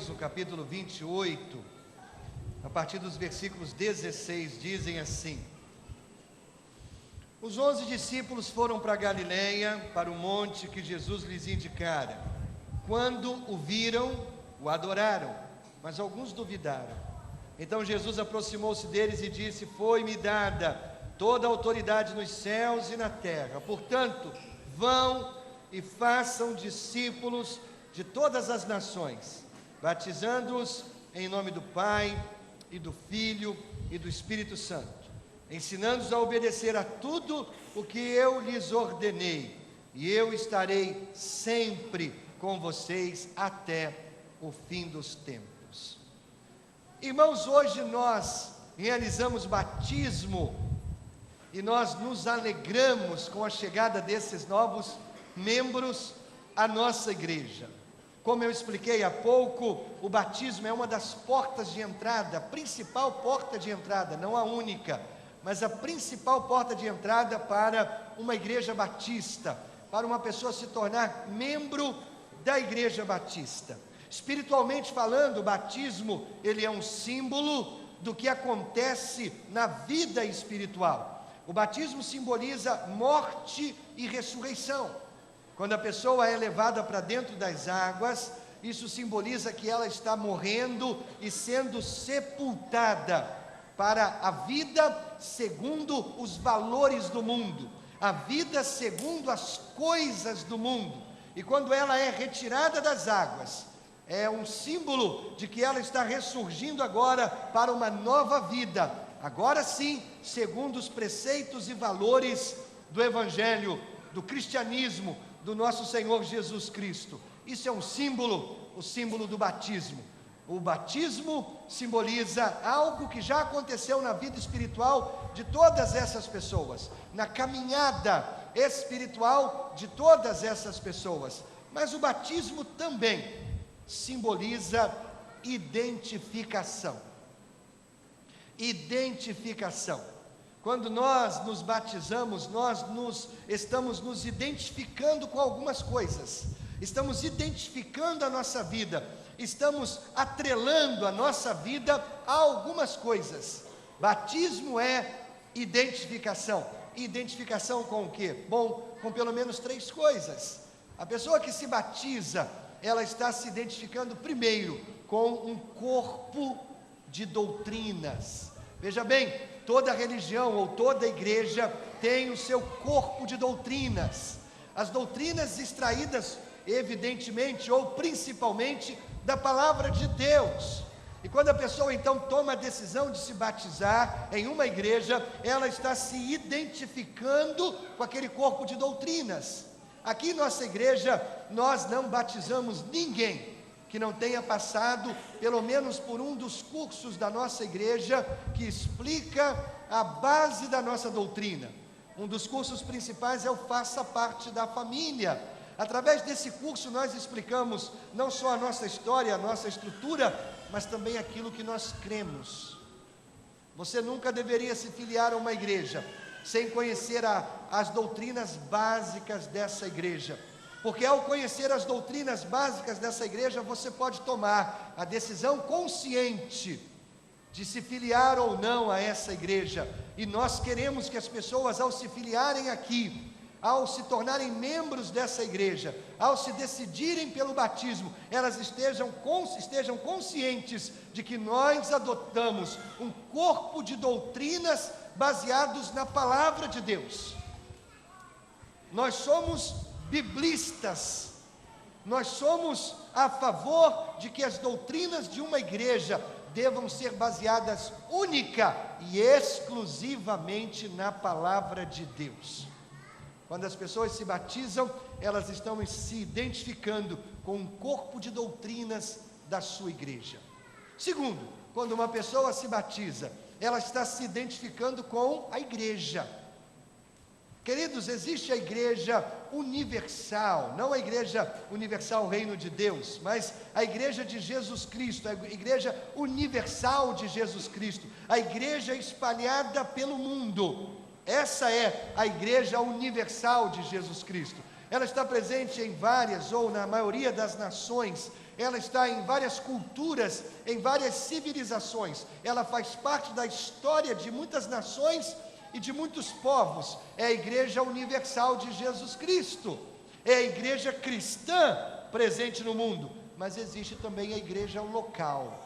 Mateus, no capítulo 28, a partir dos versículos 16, dizem assim: Os 11 discípulos foram para Galileia, para o monte que Jesus lhes indicara. Quando o viram, o adoraram, mas alguns duvidaram. Então Jesus aproximou-se deles e disse: Foi-me dada toda a autoridade nos céus e na terra. Portanto, vão e façam discípulos de todas as nações, batizando-os em nome do Pai, e do Filho, e do Espírito Santo, ensinando-os a obedecer a tudo o que eu lhes ordenei, e eu estarei sempre com vocês até o fim dos tempos. Irmãos, hoje nós realizamos batismo, e nós nos alegramos com a chegada desses novos membros à nossa igreja. Como eu expliquei há pouco, o batismo é uma das portas de entrada, a principal porta de entrada, não a única, mas a principal porta de entrada para uma igreja batista, para uma pessoa se tornar membro da igreja batista. Espiritualmente falando, o batismo, ele é um símbolo do que acontece na vida espiritual. O batismo simboliza morte e ressurreição. Quando a pessoa é levada para dentro das águas, isso simboliza que ela está morrendo e sendo sepultada para a vida segundo os valores do mundo, a vida segundo as coisas do mundo. E quando ela é retirada das águas, é um símbolo de que ela está ressurgindo agora para uma nova vida, agora sim, segundo os preceitos e valores do Evangelho, do cristianismo, do nosso Senhor Jesus Cristo. Isso é um símbolo, o símbolo do batismo. O batismo simboliza algo que já aconteceu na vida espiritual de todas essas pessoas, na caminhada espiritual de todas essas pessoas. Mas o batismo também simboliza identificação. Identificação. Quando nós nos batizamos, estamos nos identificando com algumas coisas, estamos identificando a nossa vida, estamos atrelando a nossa vida a algumas coisas. Batismo é identificação. Identificação com o quê? Bom, com pelo menos 3 coisas. A pessoa que se batiza, ela está se identificando primeiro com um corpo de doutrinas. Veja bem, toda religião ou toda igreja tem o seu corpo de doutrinas. As doutrinas extraídas, evidentemente, ou principalmente, da palavra de Deus. E quando a pessoa então toma a decisão de se batizar em uma igreja, ela está se identificando com aquele corpo de doutrinas. Aqui em nossa igreja, nós não batizamos ninguém que não tenha passado pelo menos por um dos cursos da nossa igreja que explica a base da nossa doutrina. Um dos cursos principais é o Faça Parte da Família. Através desse curso nós explicamos não só a nossa história, a nossa estrutura, mas também aquilo que nós cremos. Você nunca deveria se filiar a uma igreja sem conhecer as doutrinas básicas dessa igreja. Porque ao conhecer as doutrinas básicas dessa igreja, você pode tomar a decisão consciente de se filiar ou não a essa igreja. E nós queremos que as pessoas, ao se filiarem aqui, ao se tornarem membros dessa igreja, ao se decidirem pelo batismo, elas estejam conscientes de que nós adotamos um corpo de doutrinas baseados na palavra de Deus. Nós somos biblistas, nós somos a favor de que as doutrinas de uma igreja devam ser baseadas única e exclusivamente na palavra de Deus. Quando as pessoas se batizam, elas estão se identificando com um corpo de doutrinas da sua igreja. Segundo, quando uma pessoa se batiza, ela está se identificando com a igreja. Queridos, existe a igreja universal, não a igreja universal Reino de Deus, mas a igreja de Jesus Cristo, a igreja universal de Jesus Cristo, a igreja espalhada pelo mundo. Essa é a igreja universal de Jesus Cristo. Ela está presente em várias ou na maioria das nações. ela está em várias culturas, em várias civilizações, ela faz parte da história de muitas nações e de muitos povos. É a Igreja Universal de Jesus Cristo, é a igreja cristã presente no mundo, mas existe também a igreja local.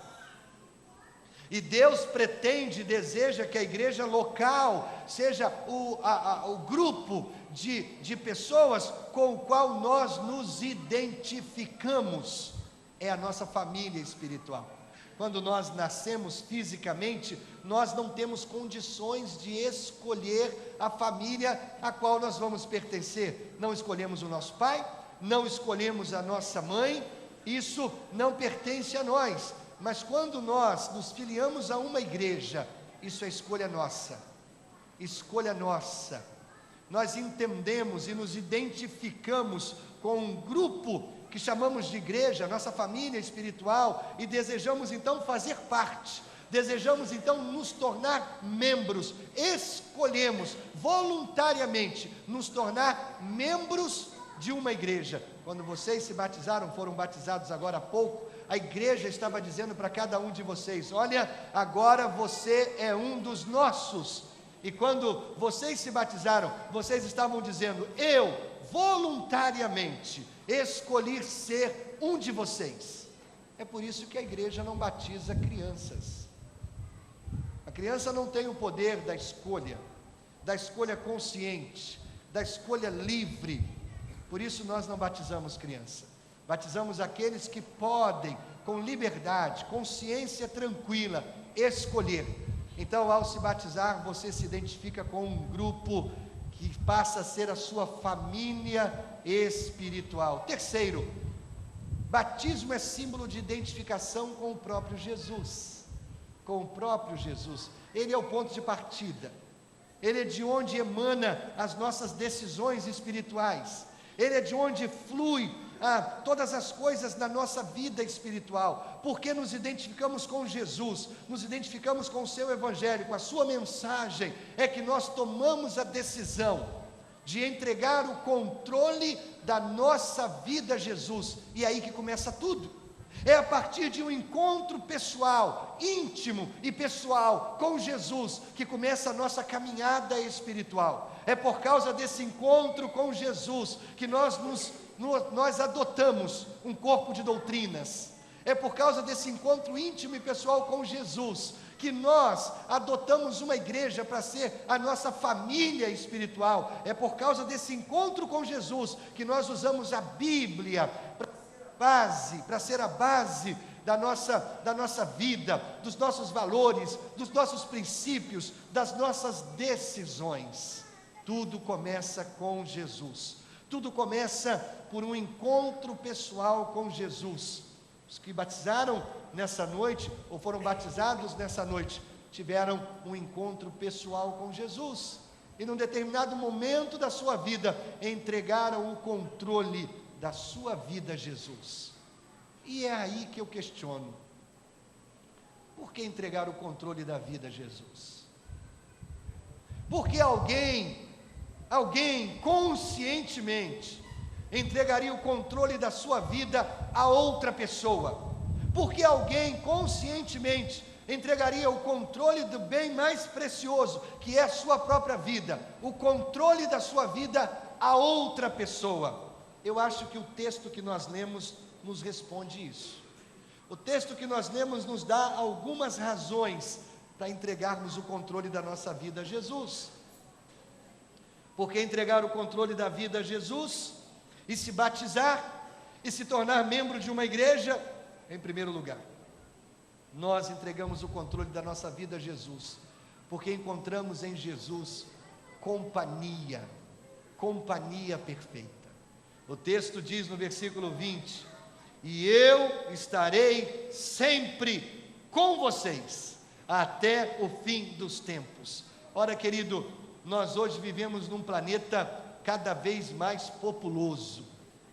E Deus pretende, deseja que a igreja local seja o grupo de pessoas com o qual nós nos identificamos. É a nossa família espiritual. Quando nós nascemos fisicamente, nós não temos condições de escolher a família a qual nós vamos pertencer. Não escolhemos o nosso pai, não escolhemos a nossa mãe, isso não pertence a nós. Mas quando nós nos filiamos a uma igreja, isso é escolha nossa, escolha nossa. Nós entendemos e nos identificamos com um grupo que chamamos de igreja, nossa família espiritual, e desejamos então fazer parte, desejamos então nos tornar membros, escolhemos voluntariamente nos tornar membros de uma igreja. Quando vocês se batizaram, foram batizados agora há pouco, a igreja estava dizendo para cada um de vocês: olha, agora você é um dos nossos. E quando vocês se batizaram, vocês estavam dizendo: eu voluntariamente escolhi ser um de vocês. É por isso que a igreja não batiza crianças. A criança não tem o poder da escolha consciente, da escolha livre. Por isso nós não batizamos criança. Batizamos aqueles que podem, com liberdade, consciência tranquila, escolher. Então, ao se batizar, você se identifica com um grupo que passa a ser a sua família espiritual. Terceiro, batismo é símbolo de identificação com o próprio Jesus. Com o próprio Jesus. Ele é o ponto de partida. Ele é de onde emana as nossas decisões espirituais. Ele é de onde flui todas as coisas na nossa vida espiritual, porque nos identificamos com Jesus, nos identificamos com o seu evangelho, com a sua mensagem, é que nós tomamos a decisão de entregar o controle da nossa vida a Jesus, e é aí que começa tudo. É a partir de um encontro pessoal, íntimo e pessoal com Jesus, que começa a nossa caminhada espiritual. É por causa desse encontro com Jesus que nós adotamos um corpo de doutrinas. É por causa desse encontro íntimo e pessoal com Jesus que nós adotamos uma igreja para ser a nossa família espiritual. É por causa desse encontro com Jesus que nós usamos a Bíblia para ser a base da nossa vida, dos nossos valores, dos nossos princípios, das nossas decisões. Tudo começa com Jesus. Tudo começa por um encontro pessoal com Jesus. Os que batizaram nessa noite, ou foram batizados nessa noite, tiveram um encontro pessoal com Jesus. E num determinado momento da sua vida, entregaram o controle da sua vida a Jesus. E é aí que eu questiono: por que entregar o controle da vida a Jesus? Porque alguém conscientemente entregaria o controle da sua vida a outra pessoa? Porque alguém conscientemente entregaria o controle do bem mais precioso, que é a sua própria vida, o controle da sua vida a outra pessoa? Eu acho que o texto que nós lemos nos responde isso. O texto que nós lemos nos dá algumas razões para entregarmos o controle da nossa vida a Jesus. Porque entregar o controle da vida a Jesus e se batizar e se tornar membro de uma igreja, em primeiro lugar, nós entregamos o controle da nossa vida a Jesus, porque encontramos em Jesus companhia perfeita. O texto diz no versículo 20: e eu estarei sempre com vocês, até o fim dos tempos. Ora, querido, nós hoje vivemos num planeta cada vez mais populoso,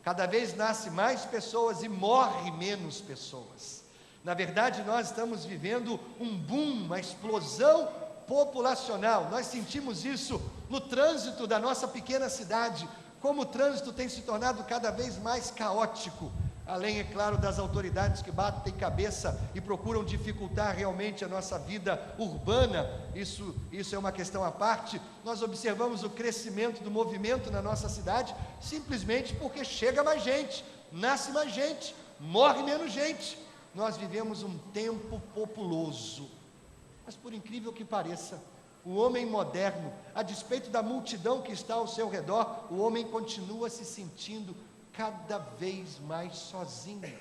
cada vez nasce mais pessoas e morre menos pessoas. Na verdade, nós estamos vivendo um boom, uma explosão populacional. Nós sentimos isso no trânsito da nossa pequena cidade, como o trânsito tem se tornado cada vez mais caótico. além, é claro, das autoridades que batem cabeça e procuram dificultar realmente a nossa vida urbana, isso é uma questão à parte. Nós observamos o crescimento do movimento na nossa cidade, simplesmente porque chega mais gente, nasce mais gente, morre menos gente. Nós vivemos um tempo populoso, mas por incrível que pareça, o homem moderno, a despeito da multidão que está ao seu redor, o homem continua se sentindo cada vez mais sozinho.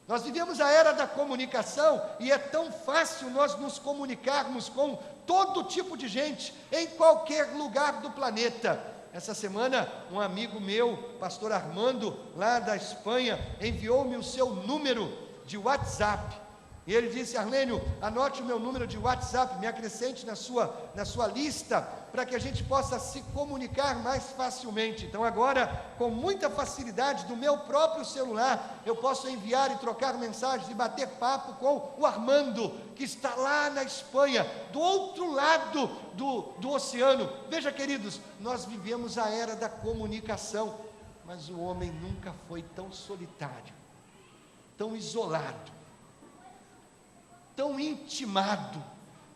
Nós vivemos a era da comunicação e é tão fácil nós nos comunicarmos com todo tipo de gente, em qualquer lugar do planeta. Essa semana, um amigo meu, pastor Armando, lá da Espanha, enviou-me o seu número de WhatsApp. E ele disse: Arlênio, anote o meu número de WhatsApp, me acrescente na sua lista, para que a gente possa se comunicar mais facilmente. Então agora, com muita facilidade, do meu próprio celular, eu posso enviar e trocar mensagens e bater papo com o Armando, que está lá na Espanha, do outro lado do oceano. Veja, queridos, nós vivemos a era da comunicação, mas o homem nunca foi tão solitário, tão isolado, tão intimado,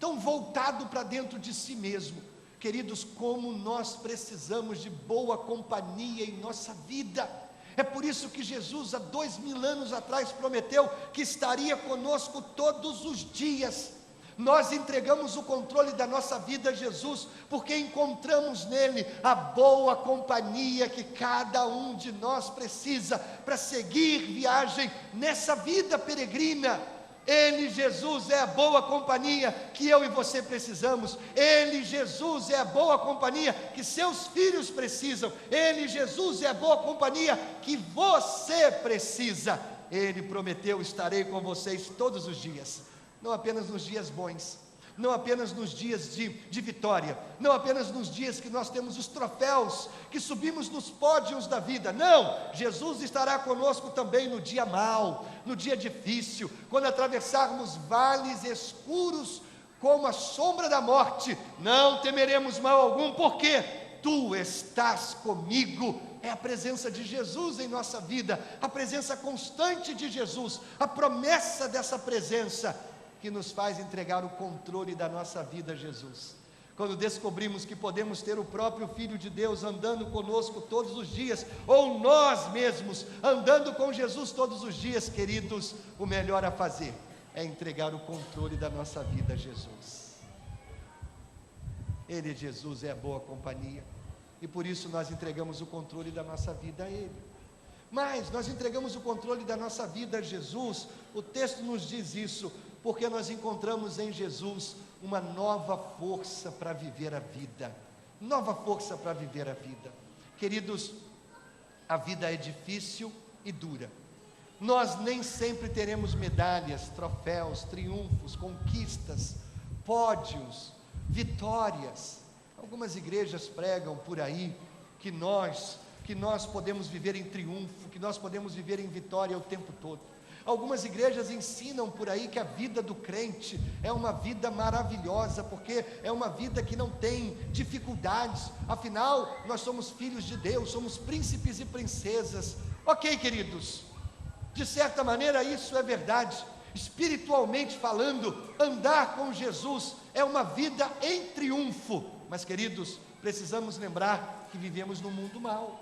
tão voltado para dentro de si mesmo. Queridos, como nós precisamos de boa companhia em nossa vida. É por isso que Jesus, há 2000 anos atrás, prometeu que estaria conosco todos os dias. Nós entregamos o controle da nossa vida a Jesus, porque encontramos nele a boa companhia que cada um de nós precisa para seguir viagem nessa vida peregrina. Ele, Jesus, é a boa companhia que eu e você precisamos. Ele, Jesus, é a boa companhia que seus filhos precisam. Ele, Jesus, é a boa companhia que você precisa. Ele prometeu: estarei com vocês todos os dias, não apenas nos dias bons, não apenas nos dias de vitória, não apenas nos dias que nós temos os troféus, que subimos nos pódios da vida. Não, Jesus estará conosco também no dia mau, no dia difícil, quando atravessarmos vales escuros como a sombra da morte. Não temeremos mal algum, porque tu estás comigo. É a presença de Jesus em nossa vida, a presença constante de Jesus, a promessa dessa presença que nos faz entregar o controle da nossa vida a Jesus. Quando descobrimos que podemos ter o próprio Filho de Deus andando conosco todos os dias, ou nós mesmos andando com Jesus todos os dias, queridos, o melhor a fazer é entregar o controle da nossa vida a Jesus. Ele, Jesus, é a boa companhia, e por isso nós entregamos o controle da nossa vida a Ele. Mas nós entregamos o controle da nossa vida a Jesus, o texto nos diz isso, porque nós encontramos em Jesus uma nova força para viver a vida. Nova força para viver a vida. Queridos, a vida é difícil e dura. Nós nem sempre teremos medalhas, troféus, triunfos, conquistas, pódios, vitórias. Algumas igrejas pregam por aí que nós podemos viver em triunfo, que nós podemos viver em vitória o tempo todo. Algumas igrejas ensinam por aí que a vida do crente é uma vida maravilhosa, porque é uma vida que não tem dificuldades. Afinal, nós somos filhos de Deus, somos príncipes e princesas. Ok, queridos, de certa maneira isso é verdade. Espiritualmente falando, andar com Jesus é uma vida em triunfo. Mas, queridos, precisamos lembrar que vivemos num mundo mau.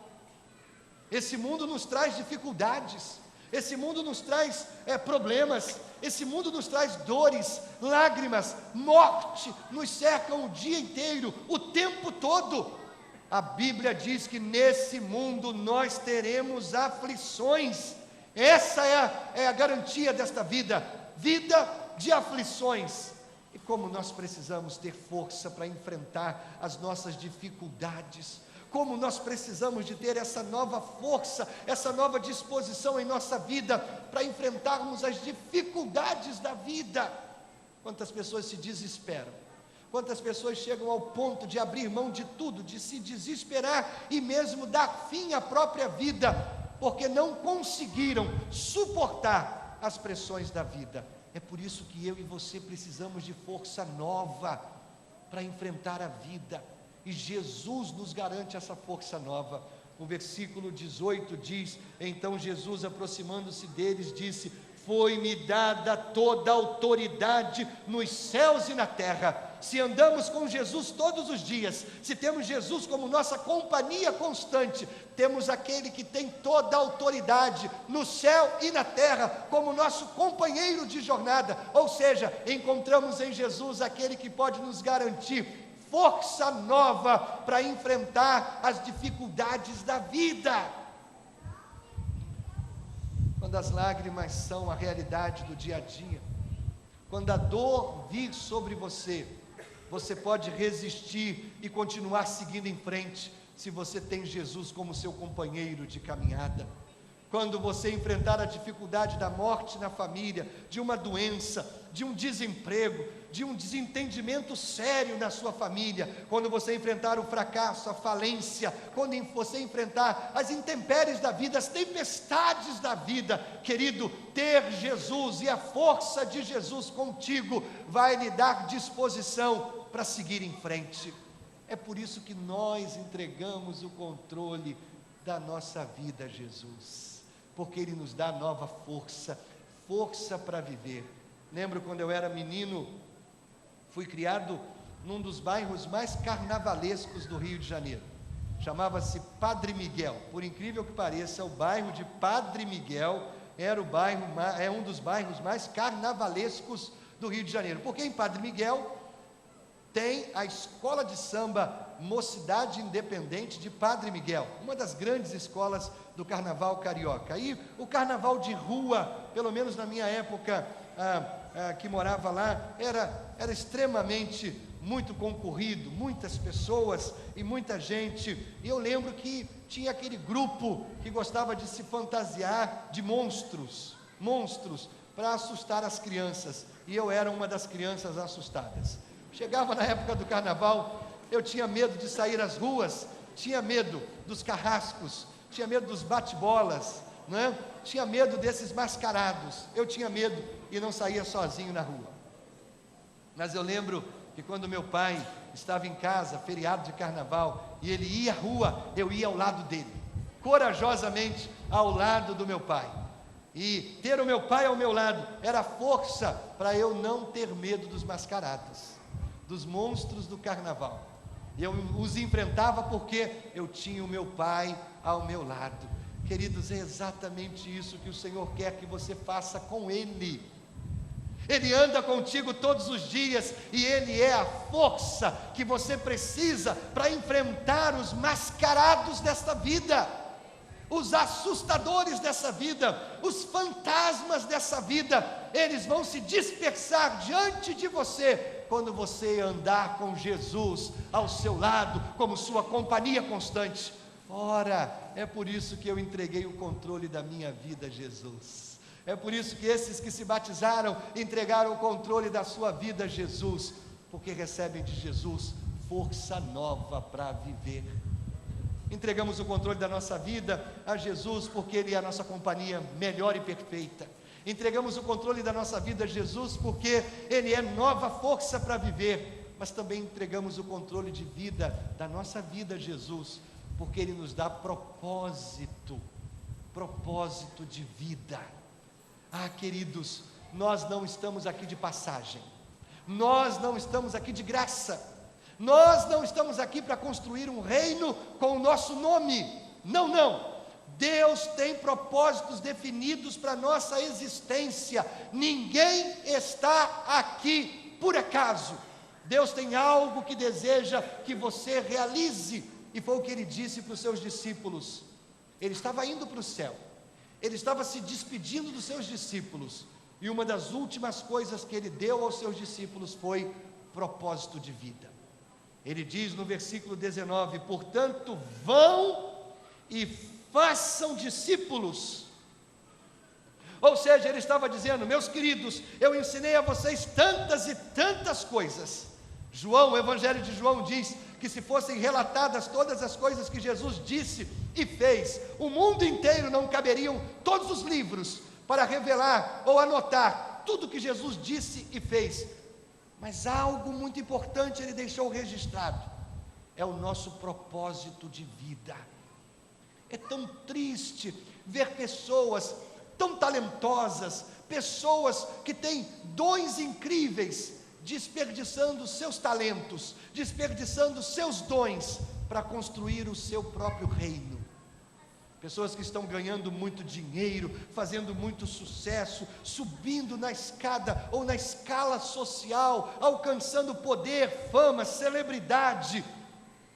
Esse mundo nos traz dificuldades. Esse mundo nos traz problemas, esse mundo nos traz dores, lágrimas, morte, nos cercam o dia inteiro, o tempo todo. A Bíblia diz que nesse mundo nós teremos aflições. Essa é a garantia desta vida, vida de aflições. E como nós precisamos ter força para enfrentar as nossas dificuldades, como nós precisamos de ter essa nova força, essa nova disposição em nossa vida, para enfrentarmos as dificuldades da vida. Quantas pessoas se desesperam, quantas pessoas chegam ao ponto de abrir mão de tudo, de se desesperar e mesmo dar fim à própria vida, porque não conseguiram suportar as pressões da vida. É por isso que eu e você precisamos de força nova para enfrentar a vida. E Jesus nos garante essa força nova. O versículo 18 diz: então Jesus, aproximando-se deles, disse: foi-me dada toda a autoridade nos céus e na terra. Se andamos com Jesus todos os dias, se temos Jesus como nossa companhia constante, temos aquele que tem toda a autoridade no céu e na terra como nosso companheiro de jornada, ou seja, encontramos em Jesus aquele que pode nos garantir força nova para enfrentar as dificuldades da vida. Quando as lágrimas são a realidade do dia a dia, quando a dor vir sobre você, você pode resistir e continuar seguindo em frente, se você tem Jesus como seu companheiro de caminhada. Quando você enfrentar a dificuldade da morte na família, de uma doença, de um desemprego, de um desentendimento sério na sua família, quando você enfrentar o fracasso, a falência, quando você enfrentar as intempéries da vida, as tempestades da vida, querido, ter Jesus e a força de Jesus contigo vai lhe dar disposição para seguir em frente. É por isso que nós entregamos o controle da nossa vida a Jesus, porque Ele nos dá nova força, força para viver. Lembro quando eu era menino, fui criado num dos bairros mais carnavalescos do Rio de Janeiro, chamava-se Padre Miguel. Por incrível que pareça, o bairro de Padre Miguel é um dos bairros mais carnavalescos do Rio de Janeiro, porque em Padre Miguel tem a escola de samba Mocidade Independente de Padre Miguel, uma das grandes escolas do carnaval carioca. E o carnaval de rua, pelo menos na minha época que morava lá, era extremamente muito concorrido, muitas pessoas e muita gente. E eu lembro que tinha aquele grupo que gostava de se fantasiar de monstros para assustar as crianças, e eu era uma das crianças assustadas. Chegava na época do carnaval, eu tinha medo de sair às ruas, tinha medo dos carrascos, tinha medo dos bate-bolas, né? Tinha medo desses mascarados, eu tinha medo e não saía sozinho na rua. Mas eu lembro que quando meu pai estava em casa, feriado de carnaval, e ele ia à rua, eu ia ao lado dele, corajosamente ao lado do meu pai. E ter o meu pai ao meu lado era força para eu não ter medo dos mascarados, dos monstros do carnaval. Eu os enfrentava porque eu tinha o meu pai ao meu lado. Queridos, é exatamente isso que o Senhor quer que você faça com Ele. Ele anda contigo todos os dias e Ele é a força que você precisa para enfrentar os mascarados desta vida, os assustadores dessa vida, os fantasmas dessa vida. Eles vão se dispersar diante de você quando você andar com Jesus ao seu lado, como sua companhia constante. Ora, é por isso que eu entreguei o controle da minha vida a Jesus. É por isso que esses que se batizaram entregaram o controle da sua vida a Jesus, porque recebem de Jesus força nova para viver. Entregamos o controle da nossa vida a Jesus porque Ele é a nossa companhia melhor e perfeita. Entregamos o controle da nossa vida a Jesus porque Ele é nova força para viver. Mas também entregamos o controle de vida da nossa vida a Jesus porque Ele nos dá propósito de vida. Ah, queridos, nós não estamos aqui de passagem, nós não estamos aqui de graça, nós não estamos aqui para construir um reino com o nosso nome. Não. Deus tem propósitos definidos para a nossa existência. Ninguém está aqui por acaso. Deus tem algo que deseja que você realize, e foi o que Ele disse para os seus discípulos. Ele estava indo para o céu, Ele estava se despedindo dos seus discípulos, e uma das últimas coisas que Ele deu aos seus discípulos foi propósito de vida. Ele diz no versículo 19: portanto, vão e façam discípulos. Ou seja, Ele estava dizendo: meus queridos, eu ensinei a vocês tantas e tantas coisas. O Evangelho de João diz que se fossem relatadas todas as coisas que Jesus disse e fez, o mundo inteiro não caberiam todos os livros para revelar ou anotar tudo que Jesus disse e fez. Mas algo muito importante Ele deixou registrado: é o nosso propósito de vida. É tão triste ver pessoas tão talentosas, pessoas que têm dons incríveis, desperdiçando seus talentos, desperdiçando seus dons para construir o seu próprio reino. Pessoas que estão ganhando muito dinheiro, fazendo muito sucesso, subindo na escada ou na escala social, alcançando poder, fama, celebridade,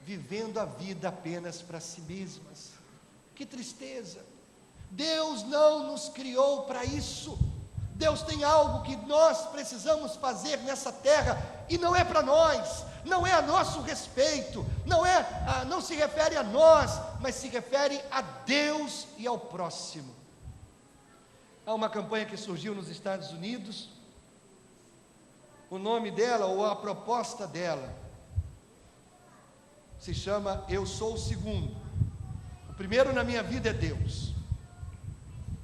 vivendo a vida apenas para si mesmas. Que tristeza! Deus não nos criou para isso. Deus tem algo que nós precisamos fazer nessa terra, e não é para nós, não é a nosso respeito, não se refere a nós, mas se refere a Deus e ao próximo. Há uma campanha que surgiu nos Estados Unidos, o nome dela, ou a proposta dela, se chama Eu Sou o Segundo. O primeiro na minha vida é Deus,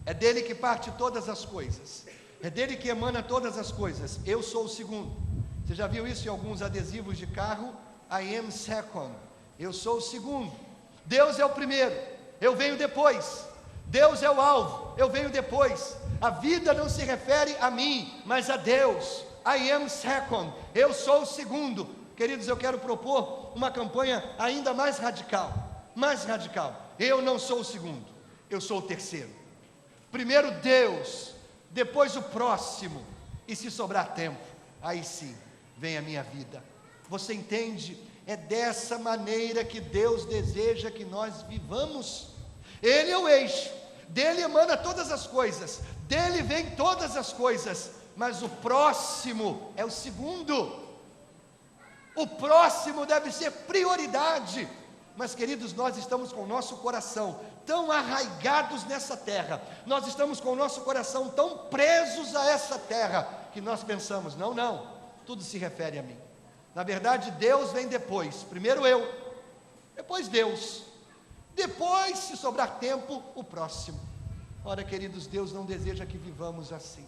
é dele que parte todas as coisas, é dele que emana todas as coisas. Eu sou o segundo. Você já viu isso em alguns adesivos de carro? I am second. Eu sou o segundo. Deus é o primeiro, eu venho depois. Deus é o alvo, eu venho depois. A vida não se refere a mim, mas a Deus. I am second. Eu sou o segundo. Queridos, eu quero propor uma campanha ainda mais radical. Mais radical. Eu não sou o segundo, eu sou o terceiro. Primeiro Deus, depois o próximo, e se sobrar tempo, aí sim, vem a minha vida. Você entende? É dessa maneira que Deus deseja que nós vivamos. Ele é o eixo, dele emana todas as coisas, dele vem todas as coisas, mas o próximo é o segundo. O próximo deve ser prioridade. Mas, queridos, nós estamos com o nosso coração tão arraigados nessa terra, nós estamos com o nosso coração tão presos a essa terra, que nós pensamos, não, tudo se refere a mim. Na verdade, Deus vem depois, primeiro eu, depois Deus, depois, se sobrar tempo, o próximo. Ora, queridos, Deus não deseja que vivamos assim.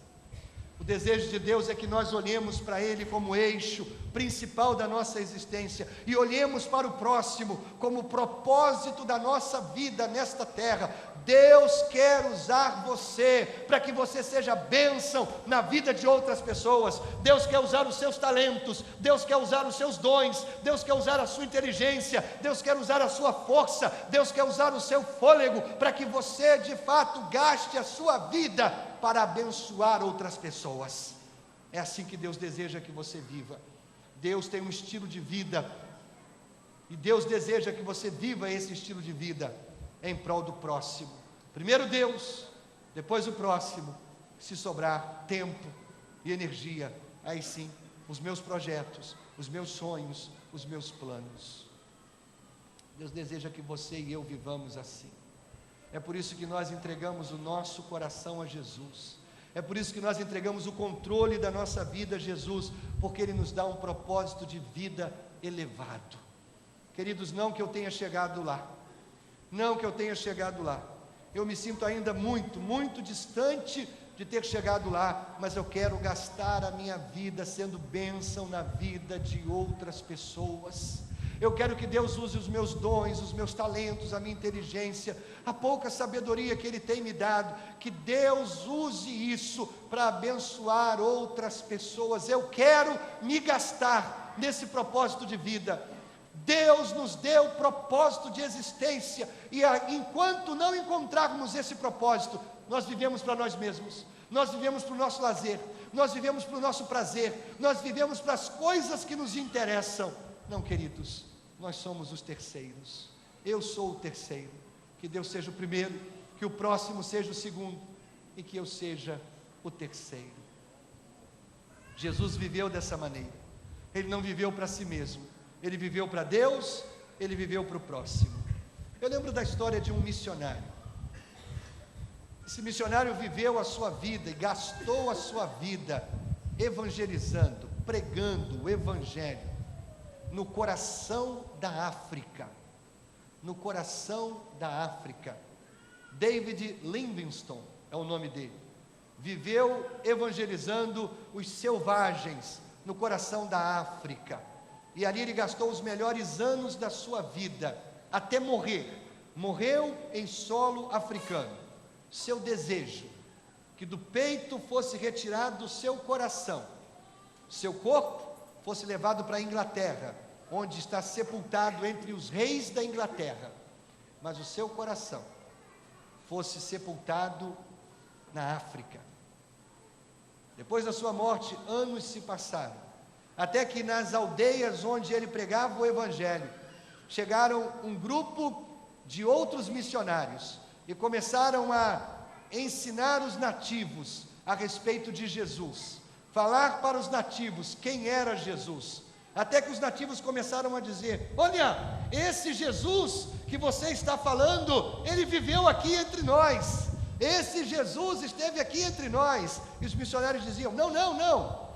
O desejo de Deus é que nós olhemos para Ele como eixo principal da nossa existência, e olhemos para o próximo como propósito da nossa vida nesta terra. Deus quer usar você, para que você seja bênção na vida de outras pessoas. Deus quer usar os seus talentos, Deus quer usar os seus dons, Deus quer usar a sua inteligência, Deus quer usar a sua força, Deus quer usar o seu fôlego, para que você de fato gaste a sua vida para abençoar outras pessoas. É assim que Deus deseja que você viva. Deus tem um estilo de vida, e Deus deseja que você viva esse estilo de vida em prol do próximo. Primeiro Deus, depois o próximo. Se sobrar tempo e energia, aí sim, os meus projetos, os meus sonhos, os meus planos. Deus deseja que você e eu vivamos assim. É por isso que nós entregamos o nosso coração a Jesus. É por isso que nós entregamos o controle da nossa vida a Jesus, porque Ele nos dá um propósito de vida elevado. Queridos, não que eu tenha chegado lá, não que eu tenha chegado lá, eu me sinto ainda muito, muito distante de ter chegado lá, mas eu quero gastar a minha vida sendo bênção na vida de outras pessoas. Eu quero que Deus use os meus dons, os meus talentos, a minha inteligência, a pouca sabedoria que Ele tem me dado, que Deus use isso para abençoar outras pessoas. Eu quero me gastar nesse propósito de vida. Deus nos deu propósito de existência, e enquanto não encontrarmos esse propósito, nós vivemos para nós mesmos, nós vivemos para o nosso lazer, nós vivemos para o nosso prazer, nós vivemos para as coisas que nos interessam. Não, queridos, nós somos os terceiros. Eu sou o terceiro. Que Deus seja o primeiro, que o próximo seja o segundo, e que eu seja o terceiro. Jesus viveu dessa maneira. Ele não viveu para si mesmo, ele viveu para Deus, ele viveu para o próximo. Eu lembro da história de um missionário. Esse missionário viveu a sua vida e gastou a sua vida evangelizando, pregando o evangelho no coração da África. No coração da África. David Livingstone é o nome dele. Viveu evangelizando os selvagens no coração da África. E ali ele gastou os melhores anos da sua vida, até morrer, morreu em solo africano. Seu desejo, que do peito fosse retirado o seu coração, seu corpo fosse levado para a Inglaterra, onde está sepultado entre os reis da Inglaterra, mas o seu coração fosse sepultado na África. Depois da sua morte, anos se passaram, até que nas aldeias onde ele pregava o Evangelho, chegaram um grupo de outros missionários, e começaram a ensinar os nativos a respeito de Jesus, falar para os nativos quem era Jesus, até que os nativos começaram a dizer: olha, esse Jesus que você está falando, ele viveu aqui entre nós, esse Jesus esteve aqui entre nós. E os missionários diziam: não,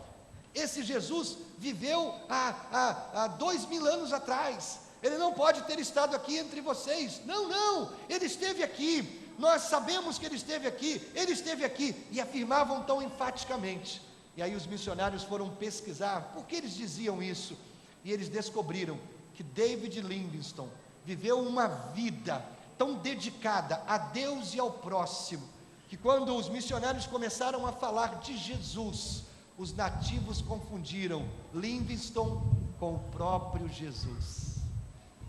esse Jesus viveu há 2000 anos atrás, ele não pode ter estado aqui entre vocês. Não, ele esteve aqui, nós sabemos que ele esteve aqui, e afirmavam tão enfaticamente. E aí os missionários foram pesquisar por que eles diziam isso, e eles descobriram que David Livingstone viveu uma vida tão dedicada a Deus e ao próximo, que quando os missionários começaram a falar de Jesus, os nativos confundiram Livingstone com o próprio Jesus.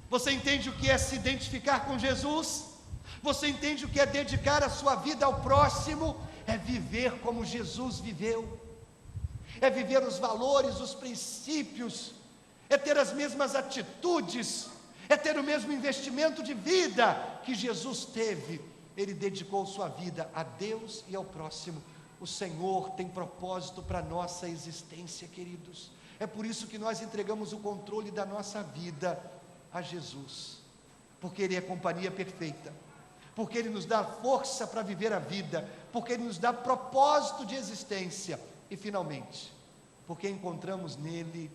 Você entende o que é se identificar com Jesus? Você entende o que é dedicar a sua vida ao próximo? É viver como Jesus viveu, é viver os valores, os princípios, é ter as mesmas atitudes, é ter o mesmo investimento de vida que Jesus teve. Ele dedicou sua vida a Deus e ao próximo. O Senhor tem propósito para a nossa existência, queridos. É por isso que nós entregamos o controle da nossa vida a Jesus, porque Ele é companhia perfeita, porque Ele nos dá força para viver a vida, porque Ele nos dá propósito de existência, e finalmente, porque encontramos nele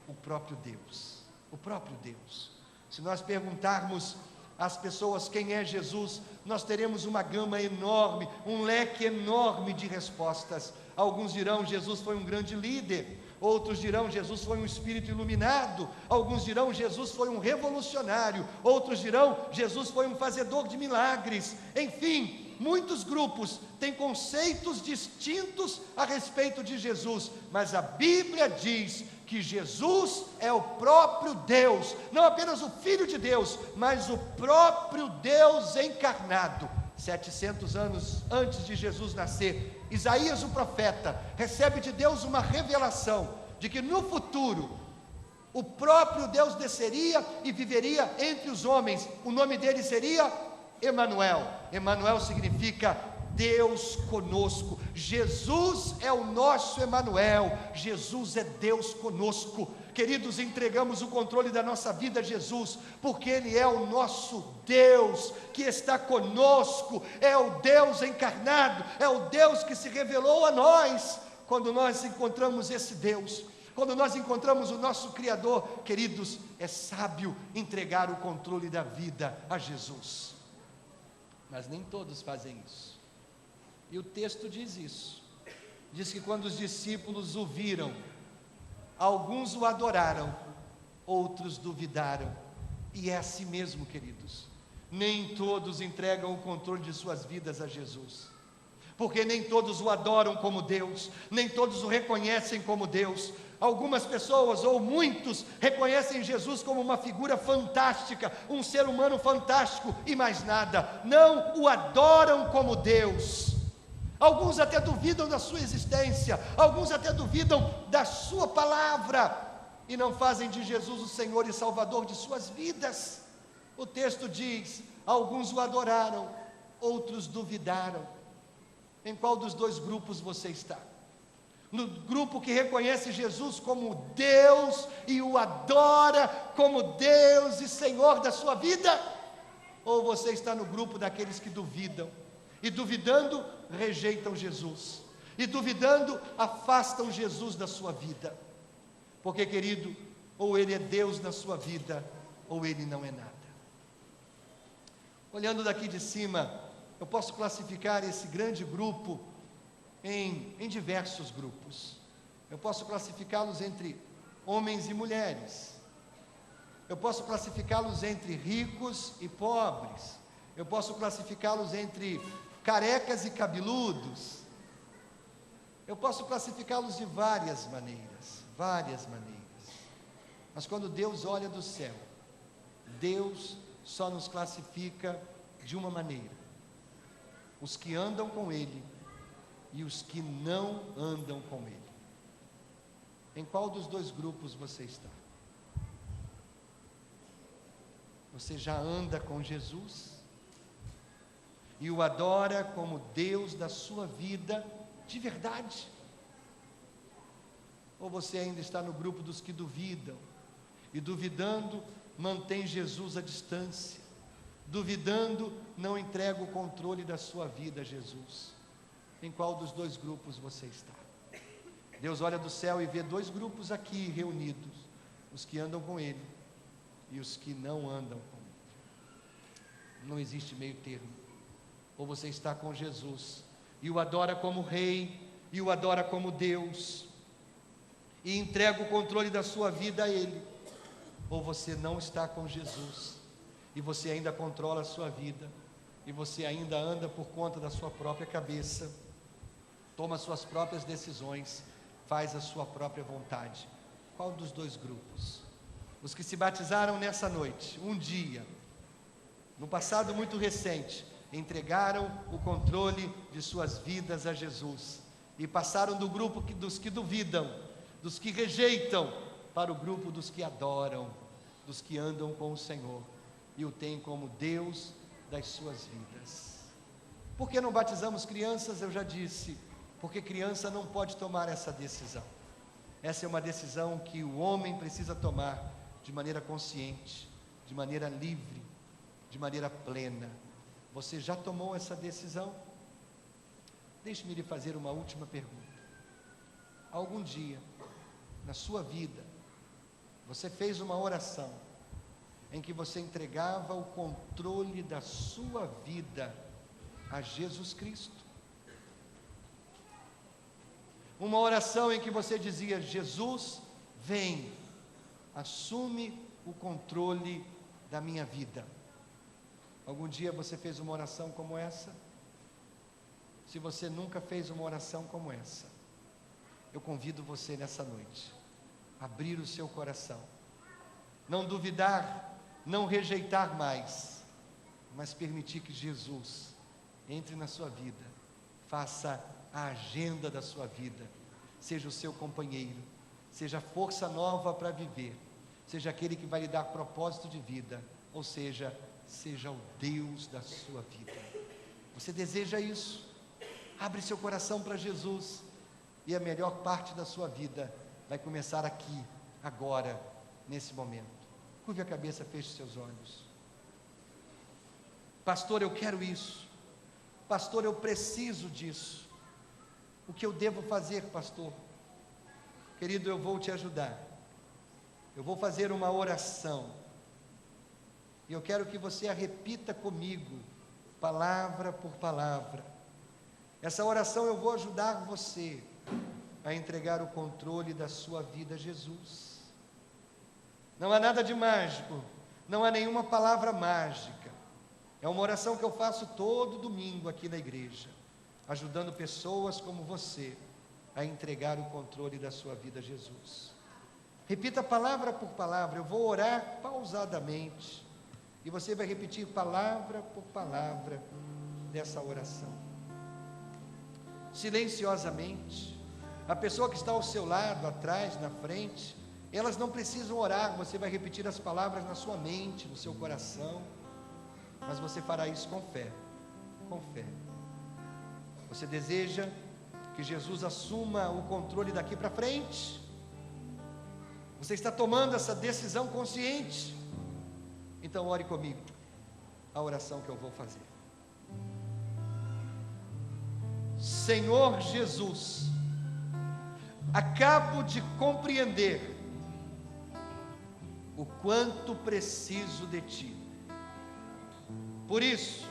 o próprio Deus, o próprio Deus. Se nós perguntarmos às pessoas quem é Jesus, nós teremos uma gama enorme, um leque enorme de respostas. Alguns dirão: Jesus foi um grande líder. Outros dirão: Jesus foi um espírito iluminado. Alguns dirão: Jesus foi um revolucionário. Outros dirão: Jesus foi um fazedor de milagres. Enfim, muitos grupos têm conceitos distintos a respeito de Jesus, mas a Bíblia diz que Jesus é o próprio Deus, não apenas o Filho de Deus, mas o próprio Deus encarnado. 700 anos antes de Jesus nascer, Isaías, o profeta, recebe de Deus uma revelação de que no futuro o próprio Deus desceria e viveria entre os homens. O nome dele seria Emanuel. Emanuel significa Deus conosco. Jesus é o nosso Emanuel. Jesus é Deus conosco. Queridos, entregamos o controle da nossa vida a Jesus, porque Ele é o nosso Deus que está conosco, é o Deus encarnado, é o Deus que se revelou a nós. Quando nós encontramos esse Deus, quando nós encontramos o nosso Criador, queridos, é sábio entregar o controle da vida a Jesus. Mas nem todos fazem isso, e o texto diz isso. Diz que quando os discípulos o viram, alguns o adoraram, outros duvidaram. E é assim mesmo, queridos. Nem todos entregam o controle de suas vidas a Jesus, porque nem todos o adoram como Deus, nem todos o reconhecem como Deus. Algumas pessoas, ou muitos, reconhecem Jesus como uma figura fantástica, um ser humano fantástico e mais nada. Não o adoram como Deus. Alguns até duvidam da sua existência, alguns até duvidam da sua palavra, e não fazem de Jesus o Senhor e Salvador de suas vidas. O texto diz: alguns o adoraram, outros duvidaram. Em qual dos dois grupos você está? No grupo que reconhece Jesus como Deus e o adora como Deus e Senhor da sua vida? Ou você está no grupo daqueles que duvidam, e duvidando, rejeitam Jesus, e duvidando, afastam Jesus da sua vida? Porque, querido, ou Ele é Deus na sua vida, ou Ele não é nada. Olhando daqui de cima, eu posso classificar esse grande grupo em diversos grupos. Eu posso classificá-los entre homens e mulheres, eu posso classificá-los entre ricos e pobres, Eu posso classificá-los entre carecas e cabeludos. Eu posso classificá-los de várias maneiras, várias maneiras. Mas quando Deus olha do céu, Deus só nos classifica de uma maneira: os que andam com Ele e os que não andam com Ele. Em qual dos dois grupos você está? Você já anda com Jesus e o adora como Deus da sua vida de verdade? Ou você ainda está no grupo dos que duvidam, e duvidando mantém Jesus à distância, duvidando não entrega o controle da sua vida a Jesus? Em qual dos dois grupos você está? Deus olha do céu e vê dois grupos aqui reunidos: os que andam com Ele e os que não andam com Ele. Não existe meio termo. Ou você está com Jesus e o adora como Rei, e o adora como Deus, e entrega o controle da sua vida a Ele, ou você não está com Jesus e você ainda controla a sua vida, e você ainda anda por conta da sua própria cabeça, toma suas próprias decisões, faz a sua própria vontade. Qual dos dois grupos? Os que se batizaram nessa noite, um dia, no passado muito recente, entregaram o controle de suas vidas a Jesus, e passaram do grupo dos que duvidam, dos que rejeitam, para o grupo dos que adoram, dos que andam com o Senhor e o têm como Deus das suas vidas. Por que não batizamos crianças? Eu já disse, porque criança não pode tomar essa decisão. Essa é uma decisão que o homem precisa tomar de maneira consciente, de maneira livre, de maneira plena. Você já tomou essa decisão? Deixe-me lhe fazer uma última pergunta. Algum dia, na sua vida, você fez uma oração em que você entregava o controle da sua vida a Jesus Cristo? Uma oração em que você dizia: Jesus, vem, assume o controle da minha vida. Algum dia você fez uma oração como essa? Se você nunca fez uma oração como essa, eu convido você nessa noite a abrir o seu coração, não duvidar, não rejeitar mais, mas permitir que Jesus entre na sua vida, faça a agenda da sua vida, seja o seu companheiro, seja a força nova para viver, seja aquele que vai lhe dar propósito de vida, ou seja o Deus da sua vida. Você deseja isso? Abre seu coração para Jesus, e a melhor parte da sua vida vai começar aqui, agora, nesse momento. Curve a cabeça, feche seus olhos. Pastor, eu quero isso. Pastor, eu preciso disso. O que eu devo fazer, pastor? Querido, eu vou te ajudar. Eu vou fazer uma oração, e eu quero que você a repita comigo, palavra por palavra. Essa oração eu vou ajudar você a entregar o controle da sua vida a Jesus. Não há nada de mágico, não há nenhuma palavra mágica. É uma oração que eu faço todo domingo aqui na igreja, ajudando pessoas como você a entregar o controle da sua vida a Jesus. Repita palavra por palavra. Eu vou orar pausadamente, e você vai repetir palavra por palavra dessa oração, silenciosamente. A pessoa que está ao seu lado, atrás, na frente, elas não precisam orar. Você vai repetir as palavras na sua mente, no seu coração, mas você fará isso com fé, com fé. Você deseja que Jesus assuma o controle daqui para frente? Você está tomando essa decisão consciente? Então ore comigo a oração que eu vou fazer. Senhor Jesus, acabo de compreender o quanto preciso de Ti. Por isso,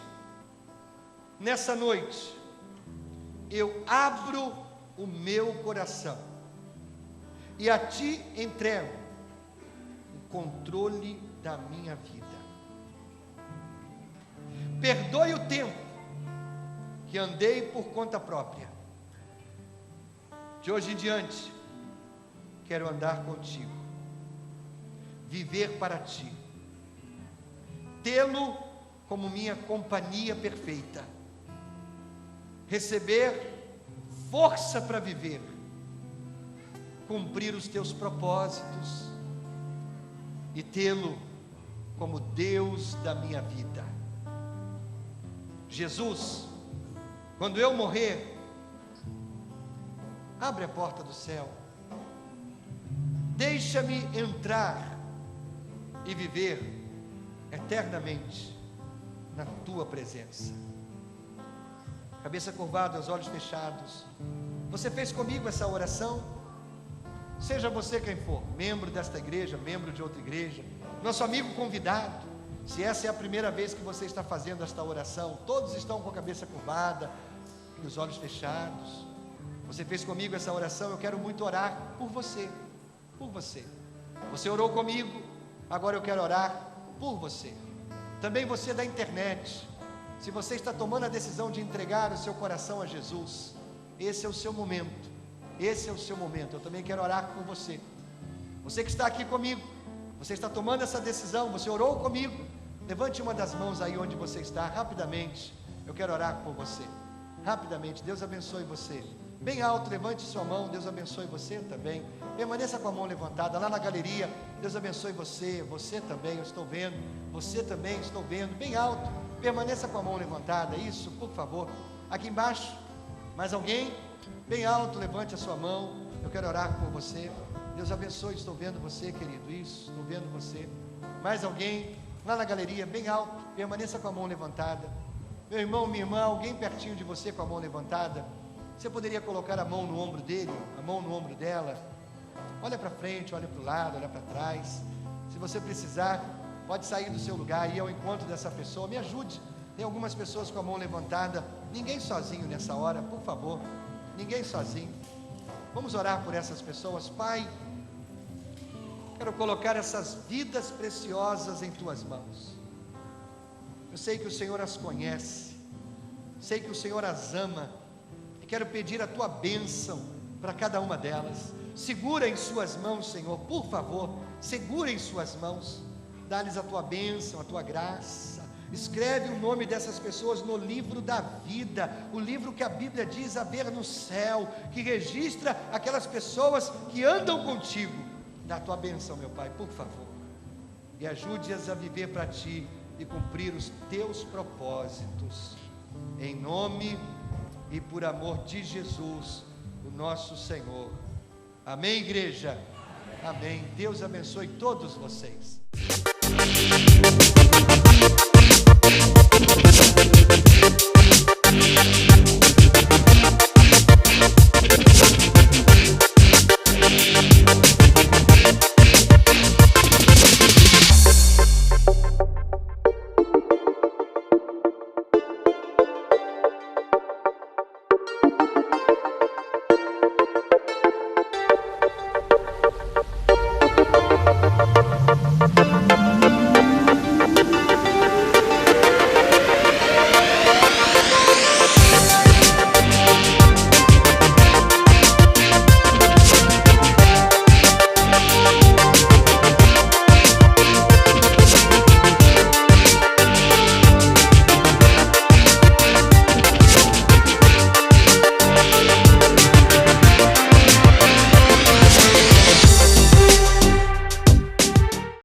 nessa noite, eu abro o meu coração e a Ti entrego o controle da minha vida. Perdoe o tempo que andei por conta própria. De hoje em diante, quero andar contigo, viver para ti, tê-lo como minha companhia perfeita, receber força para viver, cumprir os teus propósitos e tê-lo como Deus da minha vida. Jesus, quando eu morrer, abre a porta do céu, deixa-me entrar e viver eternamente na tua presença. Cabeça curvada, os olhos fechados. Você fez comigo essa oração? Seja você quem for, membro desta igreja, membro de outra igreja, nosso amigo convidado, se essa é a primeira vez que você está fazendo esta oração, todos estão com a cabeça curvada e os olhos fechados. Você fez comigo essa oração, eu quero muito orar por você, por você. Você orou comigo, agora eu quero orar por você. Também você da internet, se você está tomando a decisão de entregar o seu coração a Jesus, esse é o seu momento, esse é o seu momento, eu também quero orar por você. Você que está aqui comigo, você está tomando essa decisão, você orou comigo, levante uma das mãos aí onde você está, rapidamente, eu quero orar por você, rapidamente. Deus abençoe você, bem alto, levante sua mão, Deus abençoe você também, permaneça com a mão levantada, lá na galeria, Deus abençoe você, você também, eu estou vendo, você também, estou vendo, bem alto, permaneça com a mão levantada, isso, por favor. Aqui embaixo, mais alguém? Bem alto, levante a sua mão, eu quero orar por você. Deus abençoe, estou vendo você, querido, isso, estou vendo você. Mais alguém? Lá na galeria, bem alto, permaneça com a mão levantada. Meu irmão, minha irmã, alguém pertinho de você com a mão levantada? Você poderia colocar a mão no ombro dele, a mão no ombro dela? Olha para frente, olha para o lado, olha para trás. Se você precisar, pode sair do seu lugar e ir ao encontro dessa pessoa. Me ajude, tem algumas pessoas com a mão levantada. Ninguém sozinho nessa hora, por favor, ninguém sozinho. Vamos orar por essas pessoas. Pai, quero colocar essas vidas preciosas em tuas mãos. Eu sei que o Senhor as conhece, sei que o Senhor as ama, e quero pedir a tua bênção para cada uma delas. Segura em suas mãos, Senhor, por favor, segura em suas mãos, dá-lhes a tua bênção, a tua graça. Escreve o nome dessas pessoas no livro da vida, o livro que a Bíblia diz haver no céu, que registra aquelas pessoas que andam contigo. Dá a tua bênção, meu Pai, por favor, e ajude-as a viver para ti e cumprir os teus propósitos, em nome e por amor de Jesus, o nosso Senhor. Amém, igreja? Amém. Deus abençoe todos vocês.